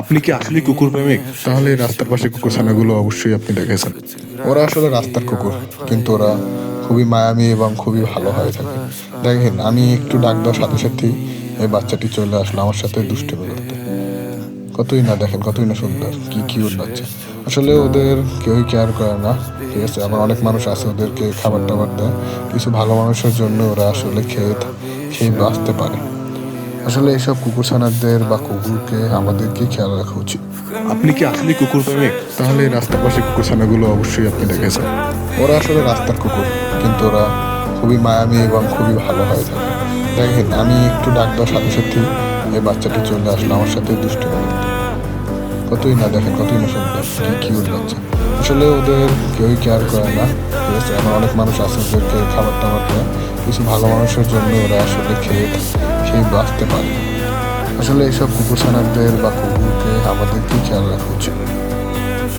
আপনি কি আসলে কুকুর প্রেমিক? তাহলে এই রাস্তার পাশে কুকুরছানাগুলো অবশ্যই আপনি দেখেছেন। ওরা আসলে রাস্তার কুকুর, কিন্তু ওরা খুবই মায়াবী এবং খুবই ভালো হয়ে থাকে। দেখেন, আমি একটু ডাক দেওয়ার সাথে সাথেই এই বাচ্চাটি চলে আসলো আমার সাথে দুষ্টুমি করতে। কতই না, দেখেন কতই না সুন্দর, কি কিউট বাচ্চা। আসলে ওদের কেউই কেয়ার করে না, ঠিক আছে? আবার অনেক মানুষ আছে ওদেরকে খাবার টাবার দেয়। কিছু ভালো মানুষের জন্য ওরা আসলে খেয়ে বাঁচতে পারে। আসলে এইসব কুকুরছানাদের বা কুকুরকে আমাদেরকে খেয়াল রাখা উচিত। আপনি কি আসলে কুকুর প্রেমিক? তাহলে এই রাস্তার পাশে কুকুরছানাগুলো অবশ্যই আপনি দেখেছেন। ওরা আসলে রাস্তার কুকুর, কিন্তু ওরা খুবই মায়াবী এবং খুবই ভালো হয়ে থাকে। দেখেন, আমি একটু ডাক দেওয়ার সাথে সাথেই এই বাচ্চাটি চলে আসলো আমার সাথে দুষ্টুমি করতে। কতই না, দেখেন কতই না সুন্দর, কি কিউট বাচ্চা। আসলে ওদের কেউই কেয়ার করে না, ঠিক আছে? আবার অনেক মানুষ আছে ওদেরকে খাবার টাবার দেয়। কিছু ভালো মানুষের জন্য ওরা আসলে খেয়ে বাঁচতে পারে। আসলে এইসব কুকুরছানাদের বা কুকুরকে আমাদেরকে খেয়াল রাখা উচিত।